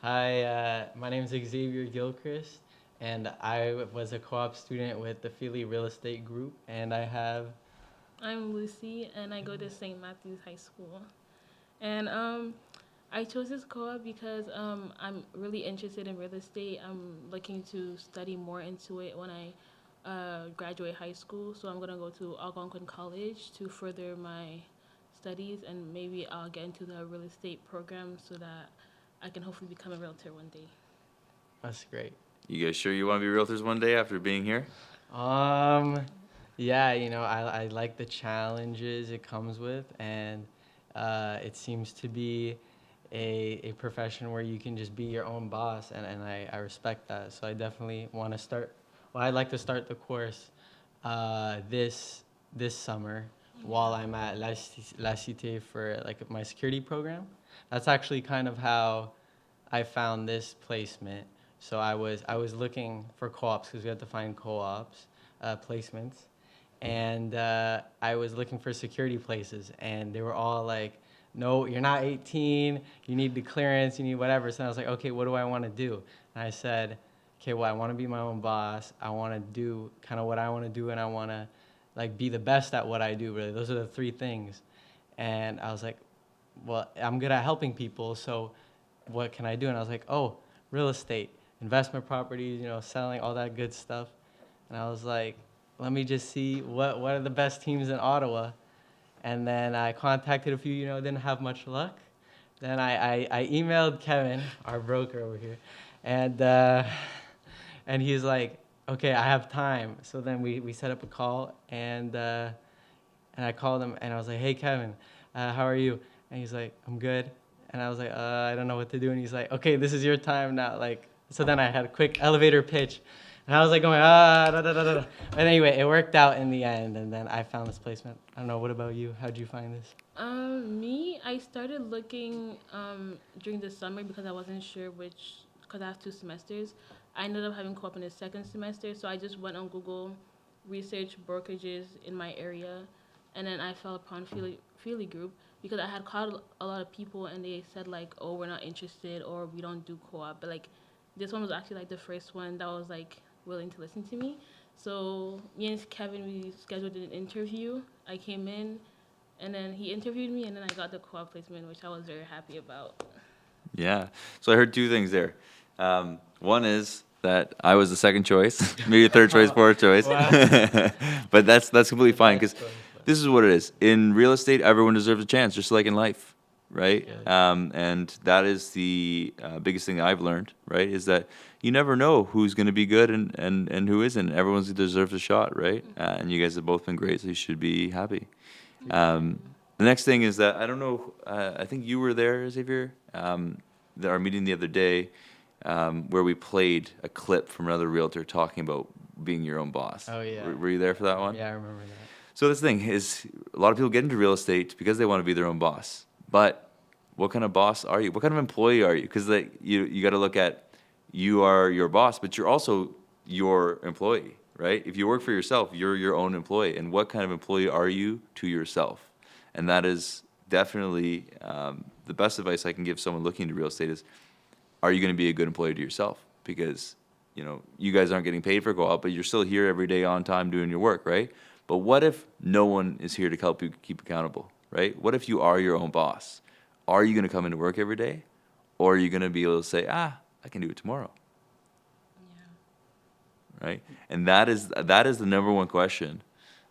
Hi, my name is Xavier Gilchrist, and I was a co-op student with the Philly Real Estate Group, and I have. I'm Lucy, and I go to St. Matthew's High School. And I chose this co-op because I'm really interested in real estate. I'm looking to study more into it when I graduate high school. So I'm gonna go to Algonquin College to further my studies, and maybe I'll get into the real estate program so that I can hopefully become a realtor one day. That's great. You guys sure you want to be realtors one day after being here? Um, yeah, I like the challenges it comes with, and it seems to be a profession where you can just be your own boss, and I respect that. So I definitely want to start. Well, I'd like to start the course this summer while I'm at La Cité for like my security program. That's actually kind of how I found this placement. So I was looking for co-ops because we had to find co-ops placements, and I was looking for security places, and they were all like, "No, you're not 18. You need the clearance. You need whatever." So I was like, "Okay, what do I want to do?" And I said, "Okay, well, I want to be my own boss. I want to do kind of what I want to do, and I want to like be the best at what I do. Really, those are the three things." And I was like, "Well, I'm good at helping people, so." What can I do? And I was like, oh, real estate, investment properties, selling all that good stuff. And I was like, let me just see what are the best teams in Ottawa. And then I contacted a few, didn't have much luck. Then I emailed Kevin, our broker over here, and and he's like, okay, I have time. So then we set up a call, and I called him and I was like, hey, Kevin, how are you? And he's like, I'm good. And I was like, I don't know what to do. And he's like, okay, this is your time now. Like, so then I had a quick elevator pitch. And I was like going, da, da, da, da, da. But anyway, it worked out in the end. And then I found this placement. I don't know. What about you? How'd you find this? Me, I started looking during the summer because I wasn't sure because I have 2 semesters. I ended up having co-op in the second semester, so I just went on Google, researched brokerages in my area, and then I fell upon Feely Group because I had called a lot of people and they said like, oh, we're not interested or we don't do co-op, but like this one was actually like the first one that was like willing to listen to me. So me and Kevin, we scheduled an interview. I came in and then he interviewed me, and then I got the co-op placement, which I was very happy about. Yeah. So I heard two things there. One is that I was the second choice, maybe third choice, fourth choice, Wow. but that's completely The fine best because choice. this is what it is. In real estate, everyone deserves a chance, just like in life, right? Yeah. And that is the biggest thing that I've learned, right? Is that you never know who's going to be good and who isn't. Everyone deserves a shot, right? And you guys have both been great, so you should be happy. Um, the next thing is that I don't know. I think you were there, Xavier. Our meeting the other day, where we played a clip from another realtor talking about being your own boss. Oh, yeah. Were you there for that one? Yeah, I remember that. So this thing is, a lot of people get into real estate because they want to be their own boss. But what kind of boss are you? What kind of employee are you? Because you got to look at you are your boss, but you're also your employee, right? If you work for yourself, you're your own employee. And what kind of employee are you to yourself? And that is definitely the best advice I can give someone looking into real estate is, are you going to be a good employee to yourself? Because you guys aren't getting paid for co-op, but you're still here every day on time doing your work, right? But what if no one is here to help you keep accountable, right? What if you are your own boss? Are you going to come into work every day, or are you going to be able to say, I can do it tomorrow, right? And that is the number one question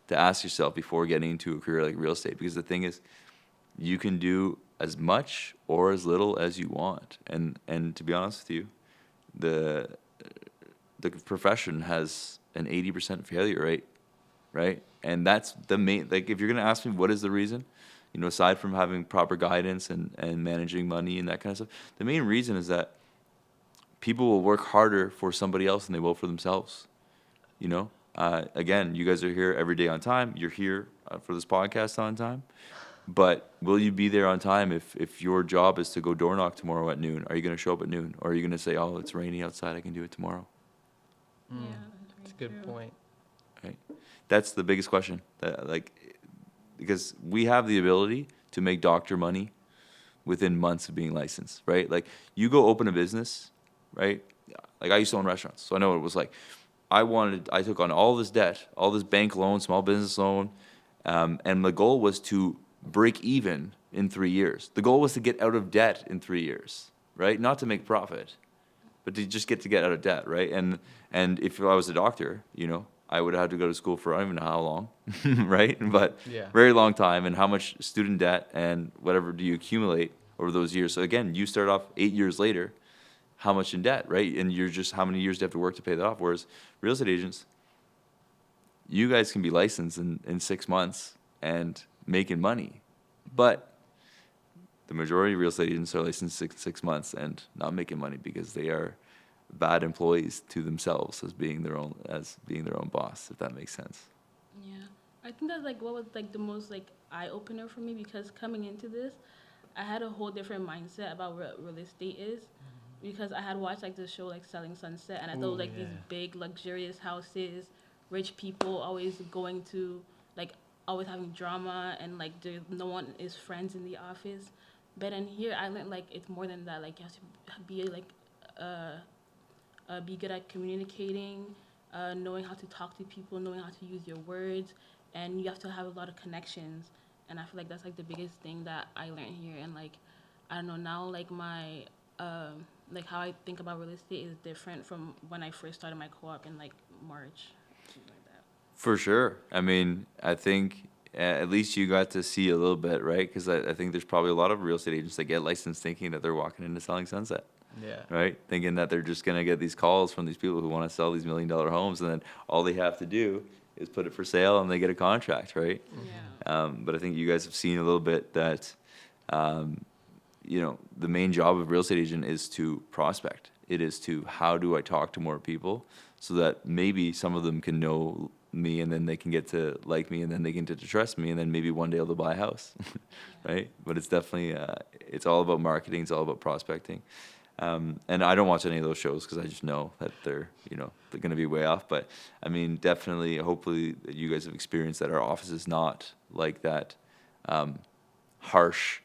to ask yourself before getting into a career like real estate. Because the thing is, you can do as much or as little as you want. And to be honest with you, the the profession has an 80% failure rate, right? And that's the main, like, if you're going to ask me what is the reason, aside from having proper guidance and managing money and that kind of stuff, the main reason is that people will work harder for somebody else than they will for themselves. Again, you guys are here every day on time. You're here for this podcast on time. But will you be there on time if your job is to go door knock tomorrow at noon? Are you going to show up at noon? Or are you going to say, oh, it's rainy outside, I can do it tomorrow? Yeah, That's that's a very good true. point. Right? That's the biggest question. Because we have the ability to make doctor money within months of being licensed, right? Like you go open a business, right? Like I used to own restaurants, so I know what it was like. I took on all this debt, all this bank loan, small business loan, and the goal was to break even in 3 years. The goal was to get out of debt in 3 years, right? Not to make profit, but to get out of debt, right? And if I was a doctor, I would have had to go to school for I don't even know how long, right? But Yeah. very long time. And how much student debt and whatever do you accumulate over those years? So again, you start off 8 years later, how much in debt, right? And you're just how many years do you have to work to pay that off? Whereas real estate agents, you guys can be licensed in 6 months and making money, but the majority of real estate agents are licensed 6 months and not making money because they are bad employees to themselves as being their own boss, if that makes sense. Yeah, I think that's like what was like the most like eye opener for me, because coming into this, I had a whole different mindset about what real estate is, because I had watched like the show like Selling Sunset, and I thought it was Ooh, like these yeah. big luxurious houses, rich people always going to like always having drama, and like no one is friends in the office. But in here, I learned like it's more than that. Like you have to be like uh, be good at communicating, knowing how to talk to people, knowing how to use your words, and you have to have a lot of connections. And I feel like that's like the biggest thing that I learned here. And like, I don't know, now like my like how I think about real estate is different from when I first started my co-op in like March, something like that. For sure. I mean, I think at least you got to see a little bit, right? Because I think there's probably a lot of real estate agents that get licensed thinking that they're walking into Selling Sunset, Yeah. right? Thinking that they're just going to get these calls from these people who want to sell these $1 million homes, and then all they have to do is put it for sale and they get a contract, right? Yeah. But I think you guys have seen a little bit that, um, the main job of a real estate agent is to prospect. It is to how do I talk to more people so that maybe some of them can know me and then they can get to like me and then they can get to trust me and then maybe one day they'll buy a house, right? But it's definitely, it's all about marketing. It's all about prospecting. And I don't watch any of those shows because I just know that they're going to be way off. But I mean, definitely, hopefully you guys have experienced that our office is not like that, harsh,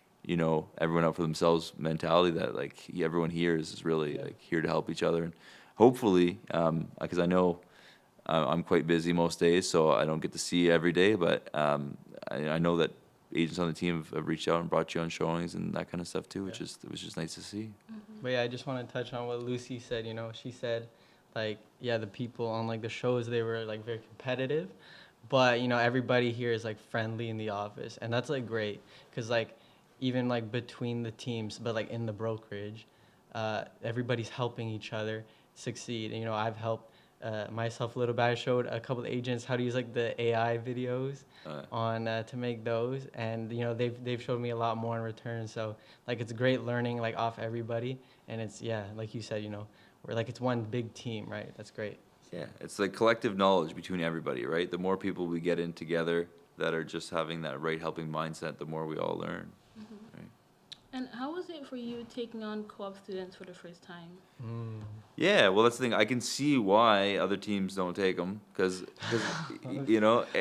everyone out for themselves mentality that like everyone here is really like here to help each other. And hopefully, because I know I'm quite busy most days, so I don't get to see you every day, but I know that agents on the team have reached out and brought you on showings and that kind of stuff too, which was just nice to see. But yeah, I just want to touch on what Lucy said. She said, like, yeah, the people on like the shows, they were like very competitive, but everybody here is like friendly in the office, and that's like great, cause like even like between the teams, but like in the brokerage, everybody's helping each other succeed. And, I've helped myself a little bit. I showed a couple of agents how to use like the AI videos on to make those, and they've showed me a lot more in return. So like it's great learning like off everybody, and it's like you said, we're like it's one big team, right? That's great. Yeah, it's like collective knowledge between everybody, right? The more people we get in together that are just having that right helping mindset, the more we all learn. Right? And how was it for you taking on co-op students for the first time? Yeah, well, that's the thing. I can see why other teams don't take them because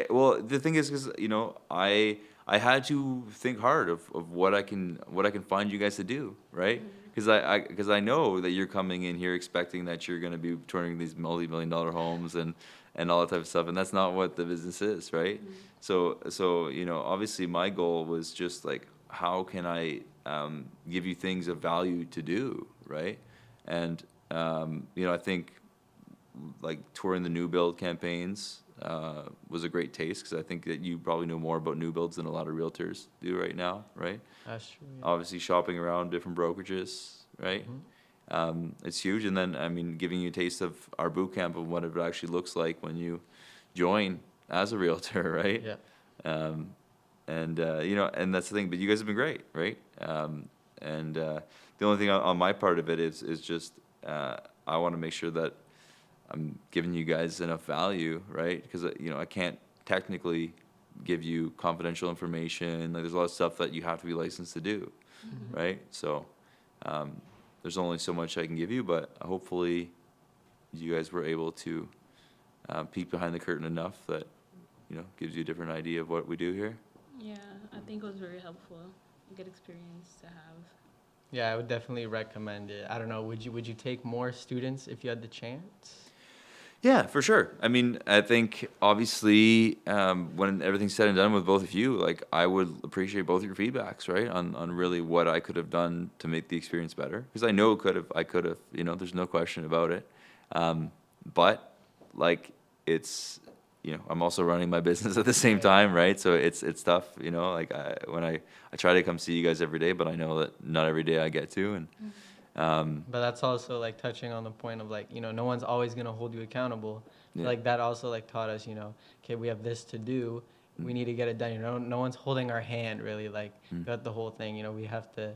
well, the thing is because I had to think hard of what I can find you guys to do, right? Because I know that you're coming in here expecting that you're going to be touring these multi-million-dollar homes and all that type of stuff, and that's not what the business is, right? So obviously my goal was just like how can I give you things of value to do, right? And I think like touring the new build campaigns was a great taste because I think that you probably know more about new builds than a lot of realtors do right now, right? That's true. Yeah. Obviously, shopping around different brokerages, right? It's huge, and then I mean, giving you a taste of our boot camp of what it actually looks like when you join as a realtor, right? Yeah. And that's the thing. But you guys have been great, right? The only thing on my part of it is just I want to make sure that I'm giving you guys enough value, right? Because I can't technically give you confidential information. Like there's a lot of stuff that you have to be licensed to do, right? So there's only so much I can give you, but hopefully you guys were able to peek behind the curtain enough that gives you a different idea of what we do here. Yeah, I think it was very helpful. good experience to have. Yeah, I would definitely recommend it. I don't know, would you take more students if you had the chance? Yeah, for sure. I mean, I think obviously when everything's said and done with both of you, like I would appreciate both your feedbacks, right? On really what I could have done to make the experience better. Because I know I could have, there's no question about it. But like I'm also running my business at the same time, right? So it's tough, like I try to come see you guys every day, but I know that not every day I get to. And But that's also like touching on the point of like, no one's always gonna hold you accountable. yeah. Like that also like taught us, okay, we have this to do. We need to get it done. No one's holding our hand really, like Mm. throughout the whole thing. We have to,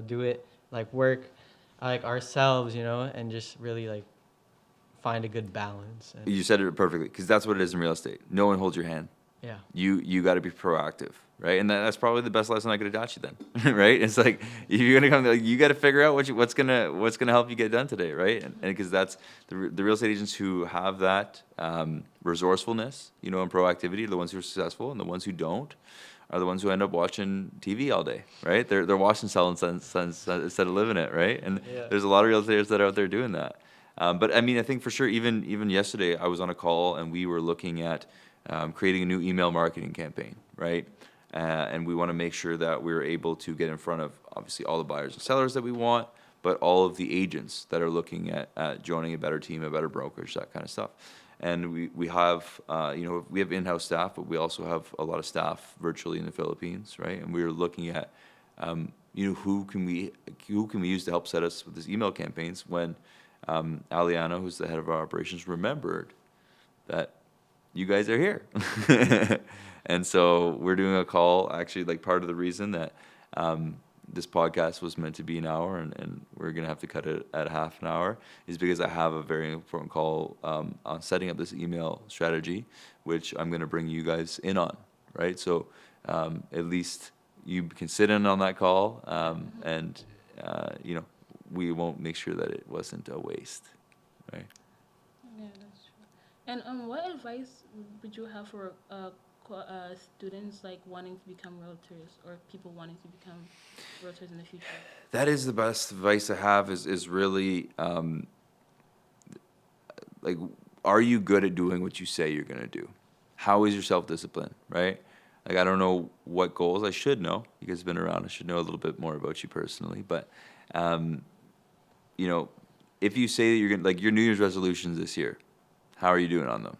do it like work, like ourselves, and just really like find a good balance. And You said it perfectly, because that's what it is in real estate. No one holds your hand. yeah, You got to be proactive, right? And that's probably the best lesson I could have taught you then, right? It's like if you're gonna come, like, you got to figure out what's gonna help you get done today, right? And because that's the real estate agents who have that resourcefulness, and proactivity are the ones who are successful, and the ones who don't are the ones who end up watching TV all day, right? They're watching Selling Sense instead of living it, right? And yeah. there's a lot of real estate agents that are out there doing that. But I mean, I think for sure, even yesterday, I was on a call and we were looking at creating a new email marketing campaign, right? And we want to make sure that we're able to get in front of obviously all the buyers and sellers that we want, but all of the agents that are looking at joining a better team, a better brokerage, that kind of stuff. And we have we have in-house staff, but we also have a lot of staff virtually in the Philippines, right? And we were looking at who can we use to help set us with these email campaigns when Aliana, who's the head of our operations, remembered that you guys are here. And so we're doing a call, actually, like part of the reason that this podcast was meant to be an hour and we're going to have to cut it at half an hour is because I have a very important call on setting up this email strategy, which I'm going to bring you guys in on, right? So at least you can sit in on that call and, we won't make sure that it wasn't a waste, right? Yeah, that's true. And what advice would you have for students like wanting to become realtors or people wanting to become realtors in the future? That is the best advice I have is really like, are you good at doing what you say you're going to do? How is your self-discipline, right? Like, I don't know what goals I should know. You guys have been around. I should know a little bit more about you personally. But, if you say that you're going to, like, your New Year's resolutions this year, how are you doing on them,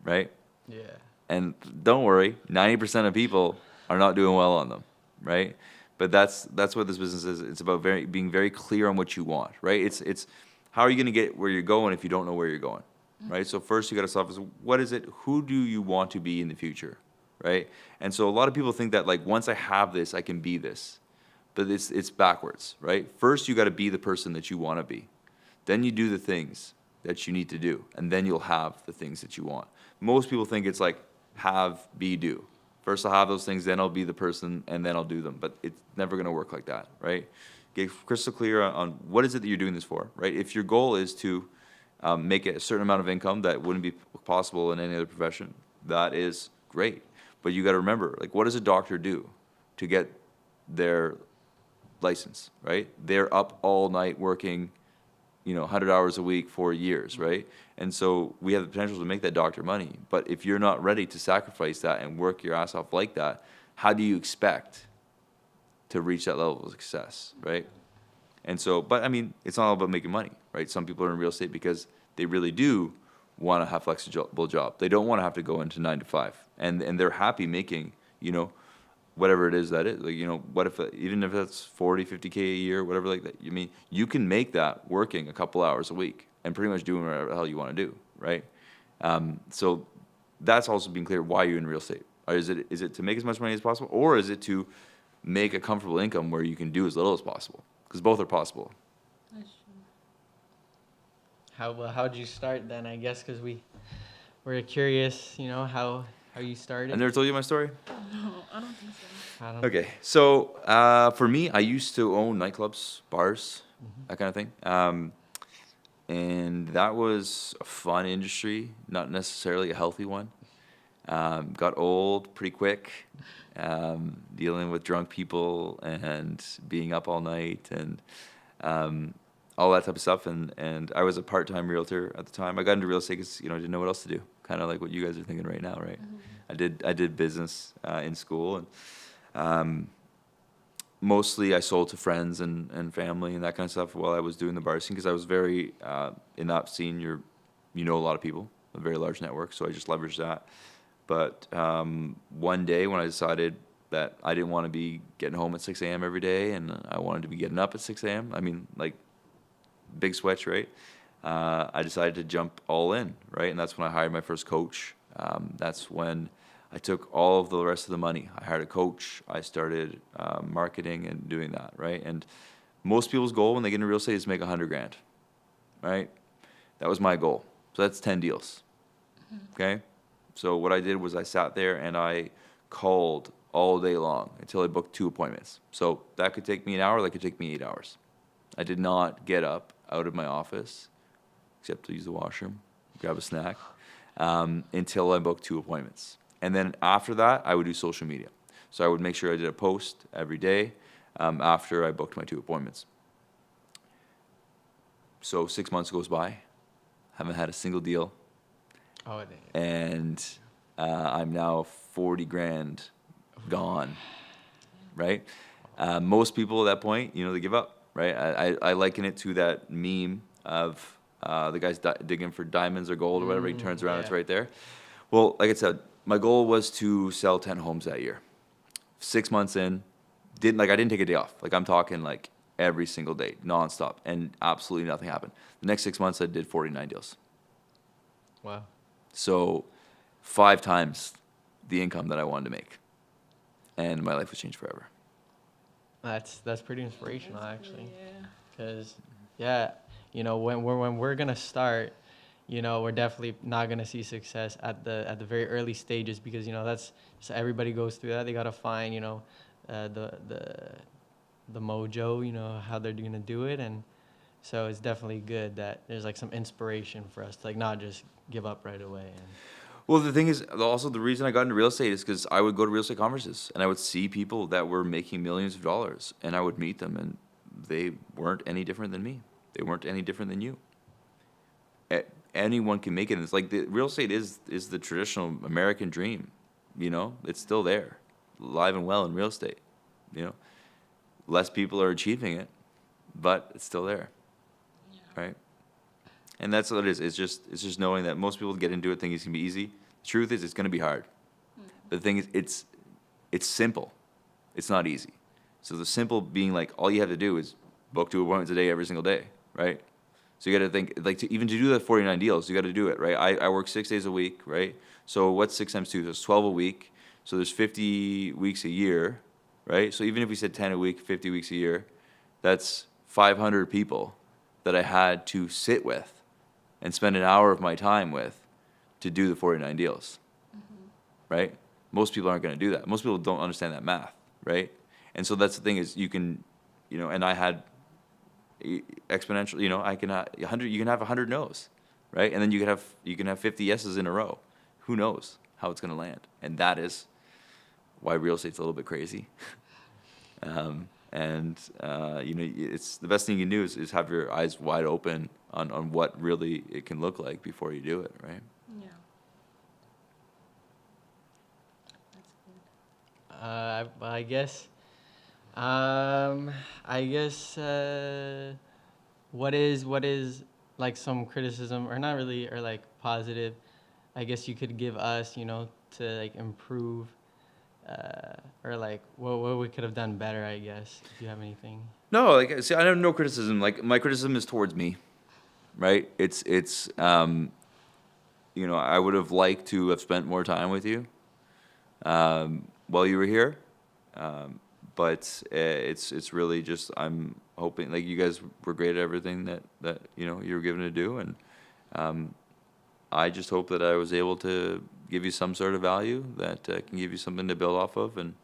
right? Yeah. And don't worry, 90% of people are not doing well on them, right? But that's what this business is. It's about being very clear on what you want, right? It's how are you going to get where you're going if you don't know where you're going, right? So first you got to solve is what is it? Who do you want to be in the future, right? And so a lot of people think that like once I have this, I can be this, but it's backwards, right? First you got to be the person that you want to be, then you do the things that you need to do, and then you'll have the things that you want. Most people think it's like have, be, do. First I'll have those things, then I'll be the person, and then I'll do them. But it's never going to work like that, right? Get crystal clear on what is it that you're doing this for, right? If your goal is to make a certain amount of income that wouldn't be possible in any other profession, that is great. But you got to remember, like, what does a doctor do to get their license, right? They're up all night working 100 hours a week for years, right? And so we have the potential to make that doctor money. But if you're not ready to sacrifice that and work your ass off like that, how do you expect to reach that level of success, right? And so, but I mean, it's not all about making money, right? Some people are in real estate because they really do want to have a flexible job. They don't want to have to go into 9 to 5. And they're happy making, whatever it is that is, like, what if, even if that's 40, 50K a year, whatever like that, you can make that working a couple hours a week and pretty much doing whatever the hell you want to do, right? So that's also being clear why you're in real estate. Or is it to make as much money as possible, or is it to make a comfortable income where you can do as little as possible? Because both are possible. That's true. How'd you start then? I guess because we're curious, how you started. I never told you my story? No, I don't think so. I don't. Okay, so for me, I used to own nightclubs, bars, that kind of thing. And that was a fun industry, not necessarily a healthy one. Got old pretty quick, dealing with drunk people and being up all night and all that type of stuff. And I was a part-time realtor at the time. I got into real estate because I didn't know what else to do. Kind of like what you guys are thinking right now, right? I did business in school, and mostly I sold to friends and family and that kind of stuff while I was doing the bar scene because I was very in that scene. You know a lot of people, a very large network, so I just leveraged that. But one day when I decided that I didn't want to be getting home at 6 a.m. every day and I wanted to be getting up at 6 a.m., I mean, like, big switch, right? I decided to jump all in, right? And that's when I hired my first coach. That's when I took all of the rest of the money. I hired a coach. I started marketing and doing that, right? And most people's goal when they get into real estate is to make 100 grand, right? That was my goal. So that's 10 deals, okay? So what I did was I sat there and I called all day long until I booked 2 appointments. So that could take me an hour, that could take me 8 hours. I did not get up out of my office, except to use the washroom, grab a snack, until I booked 2 appointments. And then after that, I would do social media. So I would make sure I did a post every day after I booked my 2 appointments. So 6 months goes by, haven't had a single deal, Oh, damn. and I'm now 40 grand gone, right? Most people at that point, they give up, right? I liken it to that meme of the guy's digging for diamonds or gold or whatever. He turns around, it's Yeah. right there. Well, like I said, my goal was to sell 10 homes that year. 6 months in, I didn't take a day off. Like, I'm talking like every single day, nonstop, and absolutely nothing happened. The next 6 months, I did 49 deals. Wow. So 5 times the income that I wanted to make, and my life was changed forever. That's pretty inspirational, actually. Yeah. Because, yeah, when we're gonna start, we're definitely not gonna see success at the very early stages because that's so everybody goes through that. They gotta find the mojo, how they're gonna do it, and so it's definitely good that there's like some inspiration for us to like not just give up right away. And Well, the thing is, also the reason I got into real estate is because I would go to real estate conferences and I would see people that were making millions of dollars, and I would meet them, and they weren't any different than me. They weren't any different than you. Anyone can make it. And it's like real estate is the traditional American dream. It's still there, alive and well in real estate. Less people are achieving it, but it's still there, right? And that's what it is. It's just knowing that most people get into it thinking it's gonna be easy. The truth is, it's gonna be hard. The thing is, it's simple. It's not easy. So the simple being like all you have to do is book 2 appointments a day every single day, right? So you got to think like even to do the 49 deals, you got to do it, right? I work 6 days a week, right? So what's 6 times 2? That's 12 a week. So there's 50 weeks a year, right? So even if we said 10 a week, 50 weeks a year, that's 500 people that I had to sit with and spend an hour of my time with to do the 49 deals, right? Most people aren't going to do that. Most people don't understand that math, right? And so that's the thing is you can, and I had exponential, I can have 100, you can have 100 no's, right? And then you can have 50 yeses in a row. Who knows how it's going to land? And that is why real estate's a little bit crazy. It's the best thing you can do is have your eyes wide open on what really it can look like before you do it, right? Yeah. That's good. I guess, I guess, what is like some criticism or not really or like positive, I guess you could give us, to like improve, or like what we could have done better, I guess, if you have anything. No, like see, I have no criticism. Like my criticism is towards me, right? It's I would have liked to have spent more time with you while you were here, but it's really just I'm hoping like you guys were great at everything that you were given to do, and I just hope that I was able to give you some sort of value that can give you something to build off of, and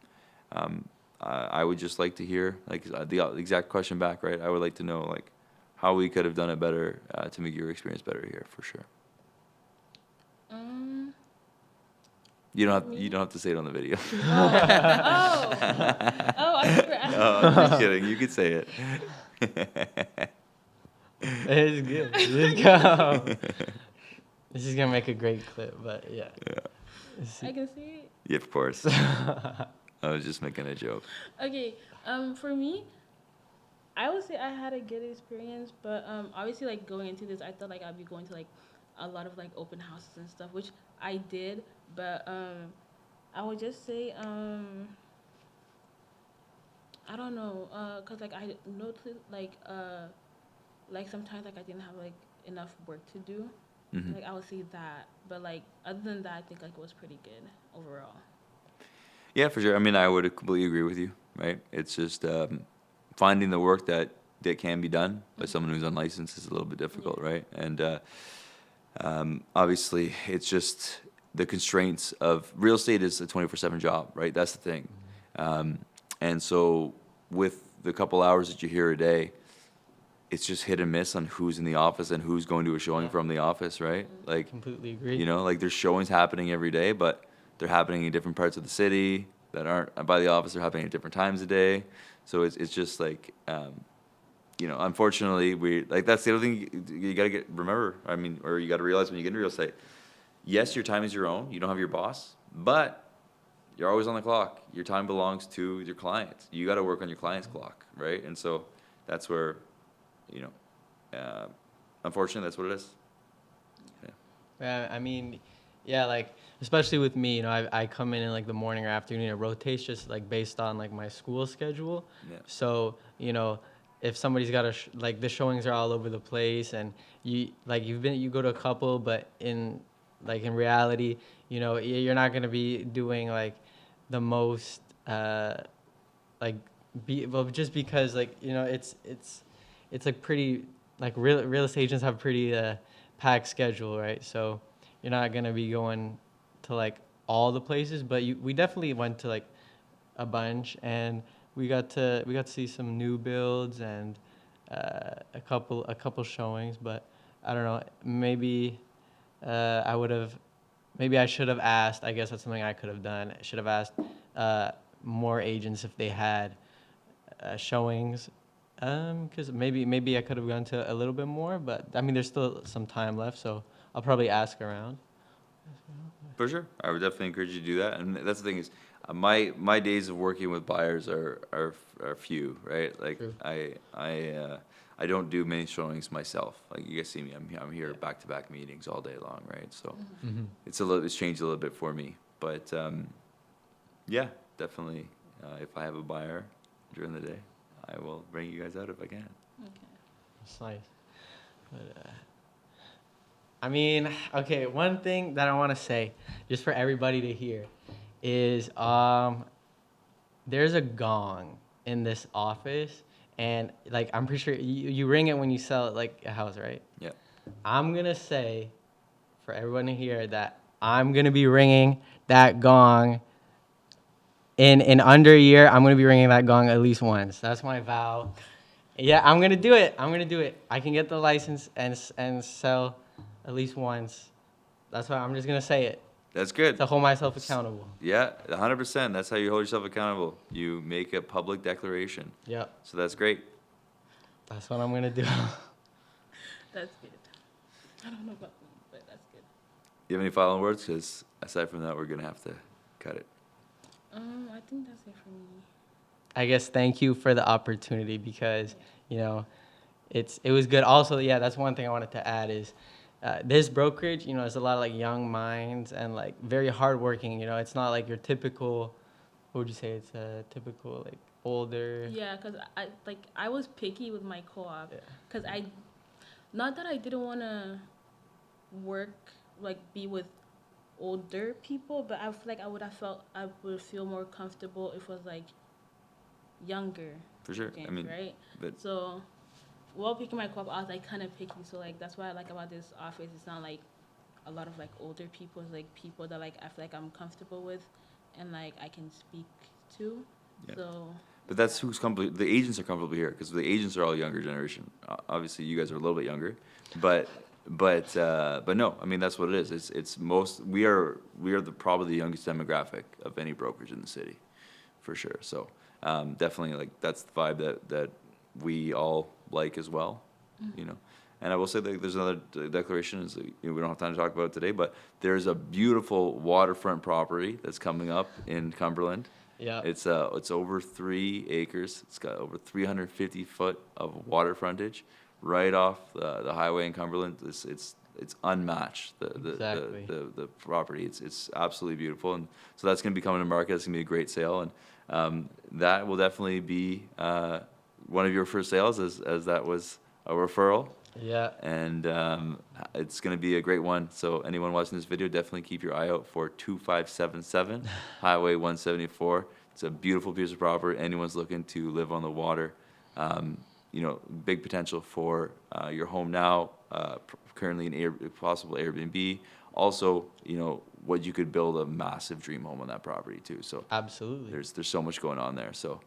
I would just like to hear like the exact question back, right? I would like to know like how we could have done it better to make your experience better here for sure. You don't have to say it on the video. Oh, I forgot. No, I'm just kidding. You could say it. It's good. Let's go. This is gonna make a great clip, but yeah. I can see it. Yeah, of course. I was just making a joke. Okay, for me, I would say I had a good experience, but obviously, like going into this, I thought like I'd be going to like a lot of like open houses and stuff, which I did. But I would just say I don't know, cause like I noticed like sometimes like I didn't have like enough work to do. Hmm. Like I would say that, but like other than that, I think like it was pretty good overall. Yeah, for sure. I mean, I would completely agree with you, right? It's just finding the work that can be done by someone who's unlicensed is a little bit difficult, Yeah. right? And obviously, it's just the constraints of real estate is a 24/7 job, right? That's the thing. And so, with the couple hours that you hear a day, it's just hit and miss on who's in the office and who's going to a showing Yeah. from the office, right? Like, Completely agree. you know, like there's showings happening every day, but they're happening in different parts of the city that aren't by the office. They're happening at different times a day. So it's just like, you know, unfortunately, that's the other thing you got to remember. I mean, or you got to realize when you get into real estate, yes, your time is your own. You don't have your boss, but you're always on the clock. Your time belongs to your clients. You got to work on your client's clock, right? And so that's where, you know, unfortunately, that's what it is. Yeah. Yeah, I mean, yeah, like especially with me, you know, I come in like the morning or afternoon. It rotates just like based on like my school schedule. Yeah. So you know, if somebody's got like the showings are all over the place, and you go to a couple, but in reality, you know, you're not gonna be doing like the most like just because like you know it's like pretty like real estate agents have pretty packed schedule, right? So you're not gonna be going to like all the places, but we definitely went to like a bunch, and we got to see some new builds and a couple showings. But I don't know, maybe I would have maybe I should have asked. I guess that's something I could have done. I should have asked uh, more agents if they had showings, because maybe I could have gone to a little bit more, but I mean, there's still some time left, so I'll probably ask around. For sure, I would definitely encourage you to do that. And that's the thing is, my days of working with buyers are few, right? Like True. I don't do many showings myself. Like you guys see me, I'm here back to back meetings all day long, right? So Mm-hmm. it's changed a little bit for me, but yeah, definitely. If I have a buyer during the day, I will bring you guys out if I can. Okay. It's nice. But, I mean, okay, one thing that I want to say, just for everybody to hear, is there's a gong in this office, and like I'm pretty sure you ring it when you sell like a house, right? Yeah. I'm gonna say for everyone to hear that I'm gonna be ringing that gong in under a year. I'm gonna be ringing that gong at least once. That's my vow. Yeah, I'm gonna do it. I'm gonna do it. I can get the license and sell at least once. That's why I'm just gonna say it That's good. to hold myself accountable. Yeah, 100%. That's how you hold yourself accountable. You make a public declaration. Yep, So that's great. that's what I'm gonna do. That's good. I don't know about them, but that's good. You have any final words? Because aside from that, we're gonna have to cut it. I think that's it for me. I guess thank you for the opportunity because you know it was good. Also, yeah, that's one thing I wanted to add is this brokerage. You know, there's a lot of like young minds and like very hardworking. You know, it's not like your typical. What would you say? It's a typical like older. Yeah, cause I was picky with my co-op, Yeah. cause not that I didn't wanna work like be with older people, but I feel like I would feel more comfortable if it was like younger For sure. gens, I mean, right? but So while picking my co-op, I was like kind of picky. So like that's what I like about this office. It's not like a lot of like older people. It's like people that like I feel like I'm comfortable with, and like I can speak to. Yeah. So but that's who's comfortable. The agents are comfortable here because the agents are all younger generation. Obviously, you guys are a little bit younger, but but no, I mean that's what it is. It's most we are probably the youngest demographic of any brokerage in the city, for sure. So definitely like that's the vibe that we all like as well, you know. And I will say that there's another declaration. Is we don't have time to talk about it today, but there's a beautiful waterfront property that's coming up in Cumberland. Yeah. It's over 3 acres. It's got over 350 foot of water frontage, right off the highway in Cumberland. It's unmatched. Exactly. The property. It's absolutely beautiful, and so that's gonna be coming to market. It's gonna be a great sale, and that will definitely be one of your first sales, as that was a referral. Yeah. And it's going to be a great one. So anyone watching this video, definitely keep your eye out for 2577 Highway 174. It's a beautiful piece of property. Anyone's looking to live on the water, big potential for your home now, currently an possible Airbnb. Also, what you could build a massive dream home on that property too. So Absolutely. there's so much going on there. So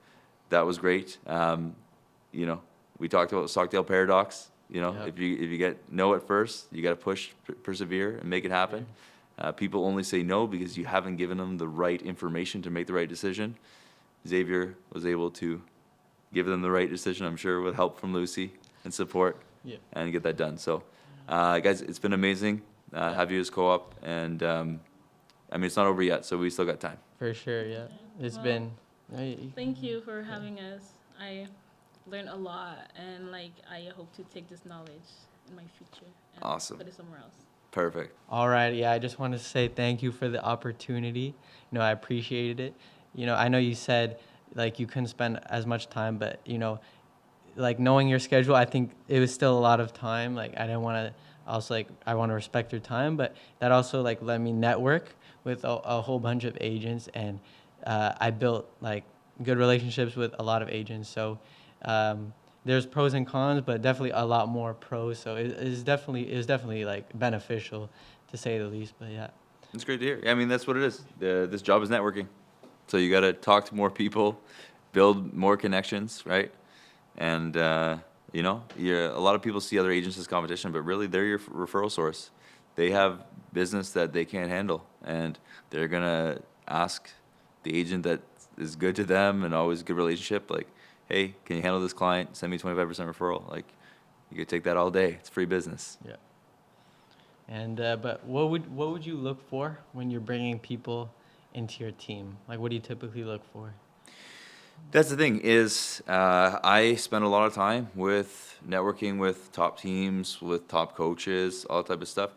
that was great. We talked about Stockdale Paradox. Yep. If you get no at first, you got to push, persevere, and make it happen. People only say no because you haven't given them the right information to make the right decision. Xavier was able to give them the right decision, I'm sure, with help from Lucy and support, Yeah. and get that done. So, guys, it's been amazing have you as co-op, and it's not over yet, so we still got time. For sure. Yeah. It's Well, been. Thank you for having us. I learned a lot, and I hope to take this knowledge in my future and Awesome. put it somewhere else. Perfect. All right. Yeah. I just want to say thank you for the opportunity. I appreciated it. I know you said like you couldn't spend as much time, but like knowing your schedule, I think it was still a lot of time. Like I didn't want to. Also, like I want to respect your time, but that also like let me network with a whole bunch of agents, and I built like good relationships with a lot of agents. So there's pros and cons, but definitely a lot more pros. So it was definitely like beneficial, to say the least. But yeah. It's great to hear. I mean, that's what it is. This job is networking. So you got to talk to more people, build more connections, right? And a lot of people see other agents as competition, but really they're your referral source. They have business that they can't handle, and they're gonna ask the agent that is good to them and always a good relationship, like, hey, can you handle this client? Send me 25% referral. Like, you could take that all day. It's free business. Yeah. And but what would you look for when you're bringing people into your team? Like, what do you typically look for? That's the thing is, I spend a lot of time with networking with top teams, with top coaches, all that type of stuff.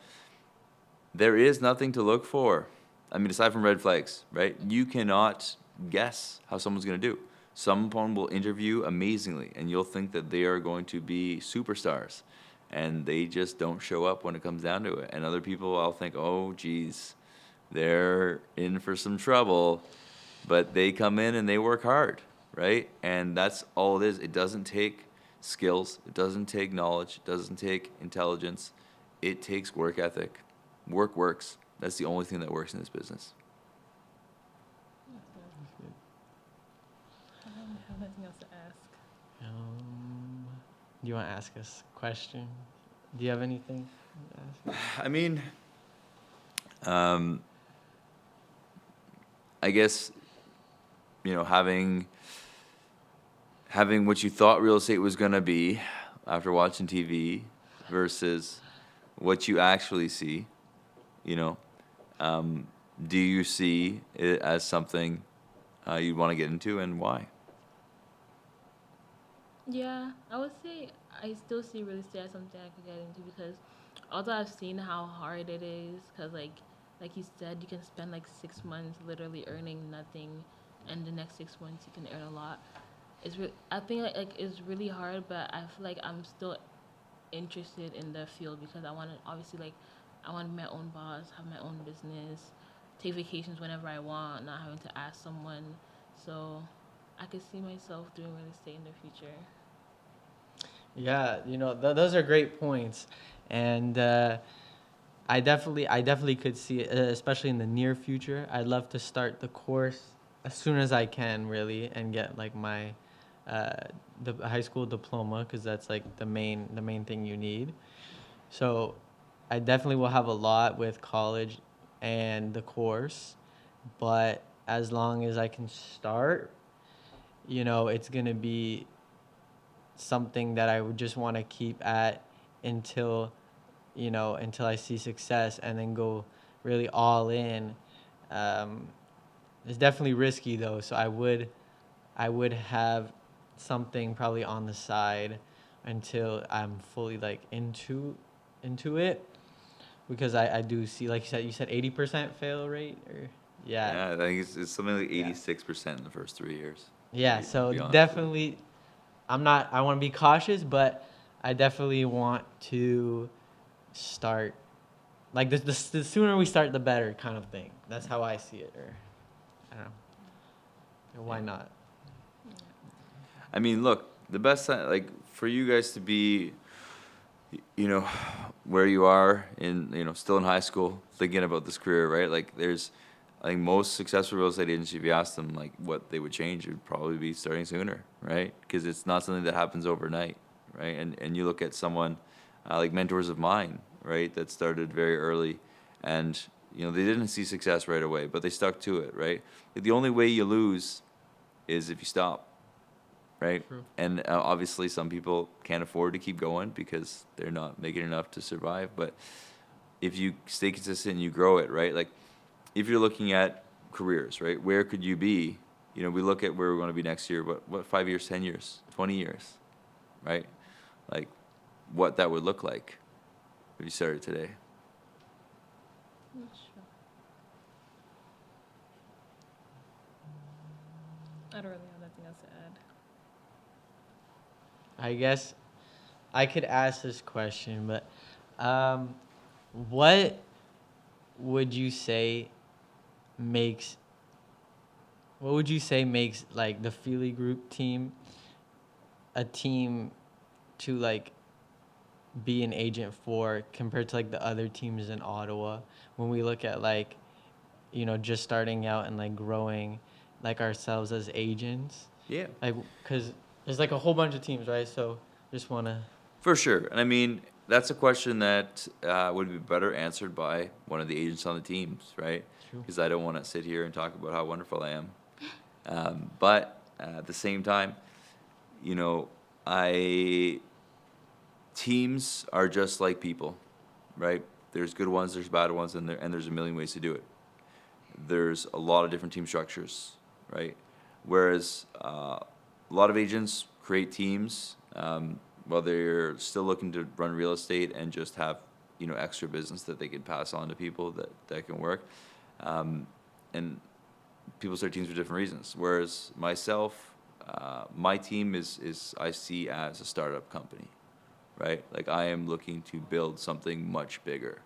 There is nothing to look for. I mean, aside from red flags, right? You cannot guess how someone's going to do. Someone will interview amazingly, and you'll think that they are going to be superstars, and they just don't show up when it comes down to it. And other people, I'll think, oh, geez, they're in for some trouble, but they come in and they work hard, right? And that's all it is. It doesn't take skills, it doesn't take knowledge, it doesn't take intelligence. It takes work ethic. Work works. That's the only thing that works in this business. I don't have nothing else to ask. Do you want to ask us a question? Do you have anything to ask? I mean, I guess, having what you thought real estate was going to be after watching TV versus what you actually see, do you see it as something you'd want to get into, and why? Yeah, I would say I still see real estate as something I could get into because although I've seen how hard it is, because like you said, you can spend like 6 months literally earning nothing, and the next 6 months you can earn a lot. I think like it's really hard, but I feel like I'm still interested in the field because I want to obviously like I want to be my own boss, have my own business, take vacations whenever I want, not having to ask someone. So I could see myself doing real estate in the future. Yeah, those are great points, and I definitely could see it, especially in the near future. I'd love to start the course as soon as I can, really, and get like my uh, the high school diploma, because that's like the main thing you need. So I definitely will have a lot with college and the course, but as long as I can start, it's gonna be something that I would just want to keep at until, until I see success and then go really all in. Um, it's definitely risky though, so I would have something probably on the side until I'm fully like into it because I do see, like you said 80% fail rate, or yeah. Yeah, I think it's something like Yeah. 86% in the first 3 years. Yeah, To so be honest with you. definitely I want to be cautious, but I definitely want to start like the sooner we start the better kind of thing. That's how I see it, or I don't know. Why Yeah. not? I mean, look, the best time, like for you guys to be, you know, where you are in, still in high school, thinking about this career, right? Like I think most successful real estate agents, if you ask them like what they would change, it would probably be starting sooner, right? Because it's not something that happens overnight, right? And you look at someone like mentors of mine, right, that started very early, and they didn't see success right away, but they stuck to it, right? Like, the only way you lose is if you stop, right? True. And obviously, some people can't afford to keep going because they're not making enough to survive. But if you stay consistent and you grow it, right? Like, if you're looking at careers, right? Where could you be? We look at where we're going to be next year. What 5 years, 10 years, 20 years, right? Like, what that would look like if you started today. Not sure. I don't really have nothing else to add. I guess I could ask this question, but what would you say makes what would you say makes like the Feely Group team a team to like be an agent for compared to like the other teams in Ottawa when we look at like just starting out and like growing like ourselves as agents, Yeah. like because there's like a whole bunch of teams, right? So just want to. For sure. And I mean, that's a question that would be better answered by one of the agents on the teams, right? True. Because I don't want to sit here and talk about how wonderful I am. But at the same time, you know, I teams are just like people, right? There's good ones, there's bad ones, and there's a million ways to do it. There's a lot of different team structures, right? Whereas a lot of agents create teams while they're still looking to run real estate and just have extra business that they can pass on to people that can work, and people start teams for different reasons. Whereas myself, my team is I see as a startup company, right? Like I am looking to build something much bigger,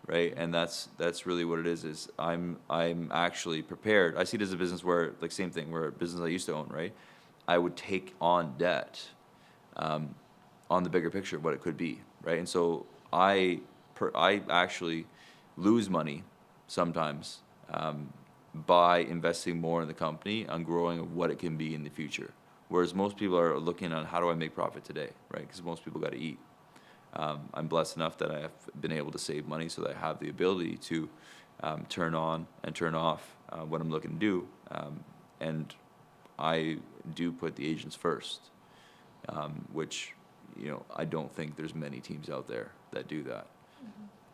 right? And that's really what it is. Is I'm actually prepared. I see it as a business where like same thing where a business I used to own, right? I would take on debt on the bigger picture of what it could be, right? And so I actually lose money sometimes by investing more in the company on growing what it can be in the future. Whereas most people are looking on how do I make profit today, right? Because most people got to eat. I'm blessed enough that I have been able to save money so that I have the ability to turn on and turn off what I'm looking to do. And I do put the agents first, which, I don't think there's many teams out there that do that.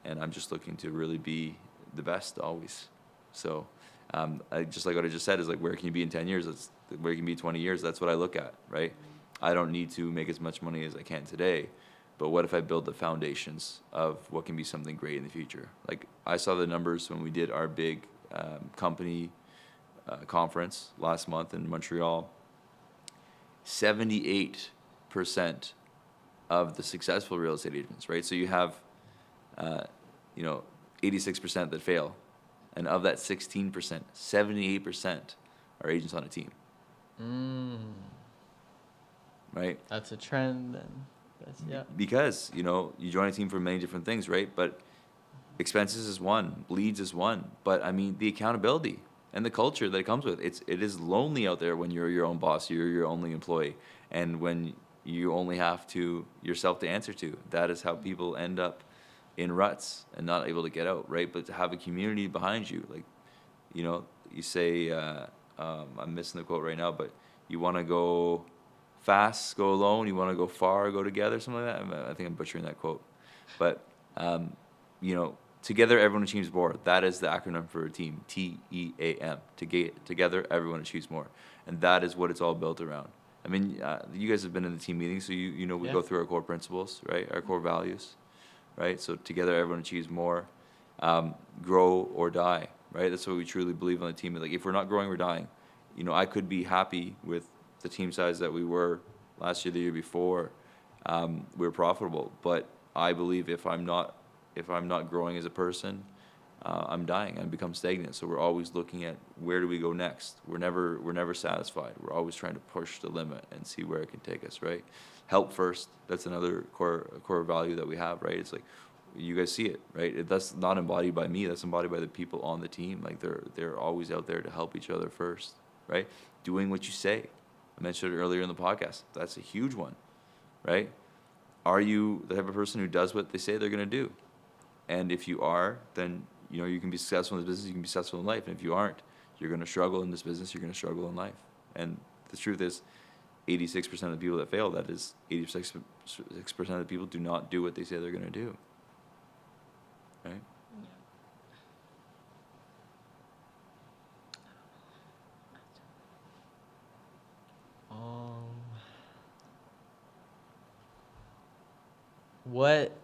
And I'm just looking to really be the best always. So just like what I just said is like, where can you be in 10 years? That's where you can be 20 years. That's what I look at, right? I don't need to make as much money as I can today, but what if I build the foundations of what can be something great in the future? Like I saw the numbers when we did our big company conference last month in Montreal. 78% of the successful real estate agents, right? So you have, 86% that fail. And of that 16%, 78% are agents on a team, right? That's a trend then. Yeah. Because, you join a team for many different things, right? But expenses is one, bleeds is one. But I mean, the accountability and the culture that it comes with, it is lonely out there when you're your own boss, you're your only employee. And when you only have yourself to answer to, that is how people end up in ruts and not able to get out, right? But to have a community behind you, like, you know, you say, I'm missing the quote right now, but you want to go fast, go alone. You want to go far, go together, something like that. I think I'm butchering that quote, but you know, together everyone achieves more. That is the acronym for a team, TEAM. Together everyone achieves more, and that is what it's all built around. I mean, you guys have been in the team meetings, so you know we Yeah. go through our core principles, right? Our core values, right? So together everyone achieves more. Grow or die, right? That's what we truly believe on the team. Like if we're not growing, we're dying. You know, I could be happy with the team size that we were last year, the year before. We were profitable, but I believe if I'm not growing as a person, I'm dying. I become stagnant. So we're always looking at where do we go next. We're never satisfied. We're always trying to push the limit and see where it can take us. Right? Help first. That's another core value that we have. Right? It's like you guys see it, right? That's not embodied by me. That's embodied by the people on the team. Like they're always out there to help each other first. Right? Doing what you say. I mentioned it earlier in the podcast. That's a huge one. Right? Are you the type of person who does what they say they're going to do? And if you are, then you know you can be successful in this business. You can be successful in life. And if you aren't, you're going to struggle in this business. You're going to struggle in life. And the truth is, 86% of the people that fail, that is 86% of the people do not do what they say they're going to do. Right? What?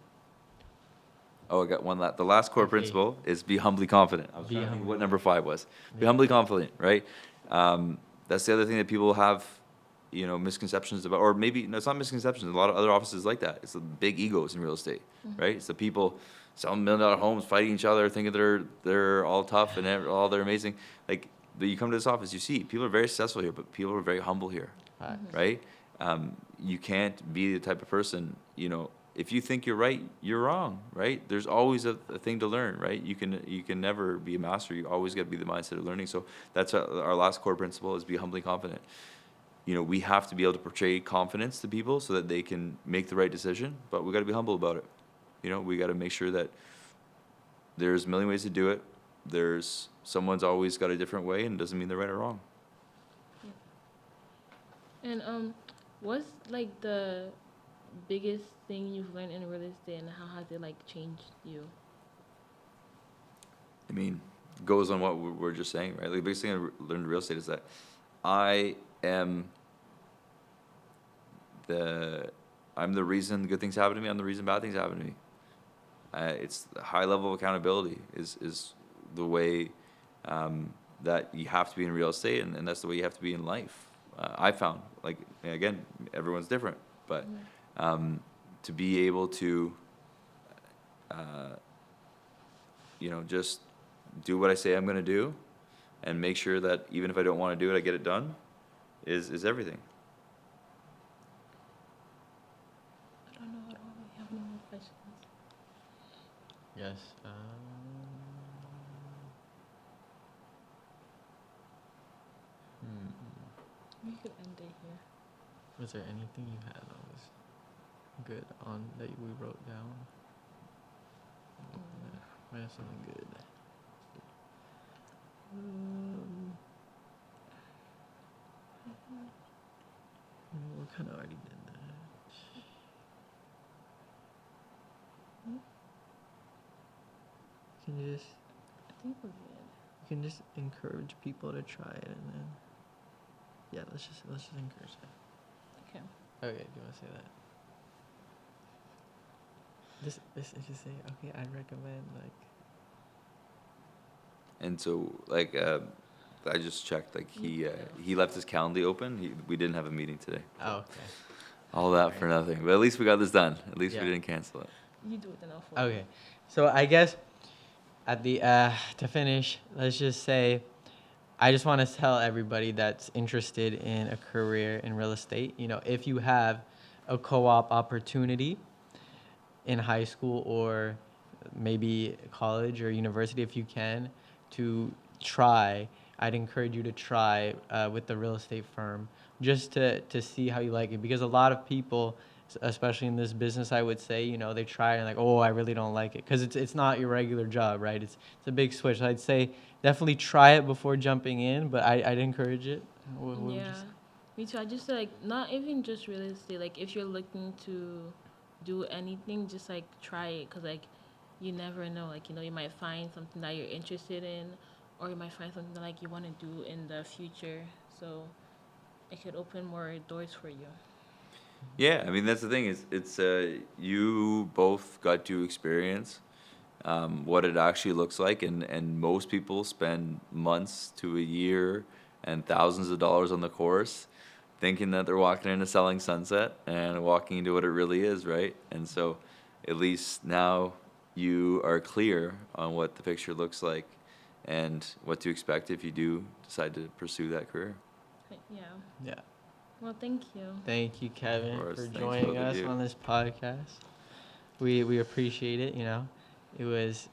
Oh, I got one. The last core Okay. principle is be humbly confident. I was Be trying to think humble. what number 5 was. Be Yeah. humbly confident, right? That's the other thing that people have, you know, misconceptions about, or maybe no, it's not misconceptions. A lot of other offices like that. It's the big egos in real estate, right? It's the people selling $1 million homes, fighting each other, thinking they're all tough and all they're amazing. Like, but you come to this office, you see people are very successful here, but people are very humble here, Facts. right? You can't be the type of person, you know, if you think you're right, you're wrong, right? There's always a thing to learn, right? You can never be a master. You always got to be the mindset of learning. So that's our last core principle is be humbly confident. You know, we have to be able to portray confidence to people so that they can make the right decision, but we got to be humble about it. You know, we got to make sure that there's a million ways to do it. There's someone's always got a different way, and it doesn't mean they're right or wrong. And what's like the biggest thing you've learned in real estate, and how has it like changed you? I mean, goes on what we're just saying, right? Like, the biggest thing I learned in real estate is that I am I'm the reason good things happen to me. I'm the reason bad things happen to me. It's a high level of accountability is the way that you have to be in real estate, and that's the way you have to be in life. I found, like, again, everyone's different, but to be able to, you know, just do what I say I'm going to do, and make sure that even if I don't want to do it, I get it done, is everything. I don't know at all. I have no more questions. Yes. We could end it here. Was there anything you had that was good on that we wrote down? We have something good. We kind of already did that. You can just I think we're good. you can just encourage people to try it, and then yeah, let's just encourage that. Okay. Okay, do you want to say that? This is just say okay. I'd recommend like. And so, like, I just checked. Like, he left his Calendly open. We didn't have a meeting today. Oh, okay. All that for nothing. But at least we got this done. At least Yeah. we didn't cancel it. You do it then. I'll follow. Okay, so I guess at the to finish, let's just say, I just want to tell everybody that's interested in a career in real estate, you know, if you have a co-op opportunity in high school or maybe college or university, if you can, to try, I'd encourage you to try with the real estate firm. just to see how you like it, because a lot of people, especially in this business, I would say, you know, they try and like, oh, I really don't like it, because it's not your regular job, right? It's a big switch. I'd say definitely try it before jumping in, but I'd encourage it. What would you Yeah, say? me too. I just like not even just real estate. Like if you're looking to do anything, just like try it, cause like you never know. Like you know, you might find something that you're interested in, or you might find something that like you want to do in the future. So it could open more doors for you. Yeah, I mean that's the thing is it's you both got to experience what it actually looks like, and most people spend months to a year and thousands of dollars on the course, thinking that they're walking into selling sunset and walking into what it really is, right? And so, at least now you are clear on what the picture looks like and what to expect if you do decide to pursue that career. Yeah. Yeah. Well, thank you. Thank you, Of Kevin, course, for thanks joining both of us you. on this podcast. We appreciate it. You know, it was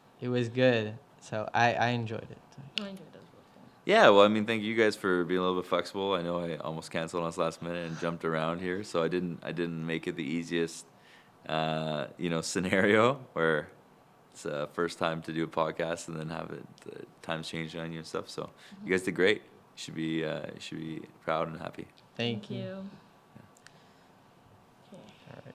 good. So I enjoyed it. I enjoyed those both. Yeah, well, I mean, thank you guys for being a little bit flexible. I know I almost canceled on us last minute and jumped around here, so I didn't make it the easiest, scenario where it's first time to do a podcast and then have it times changing on you and stuff. So you guys did great. You should be proud and happy. Thank you. you.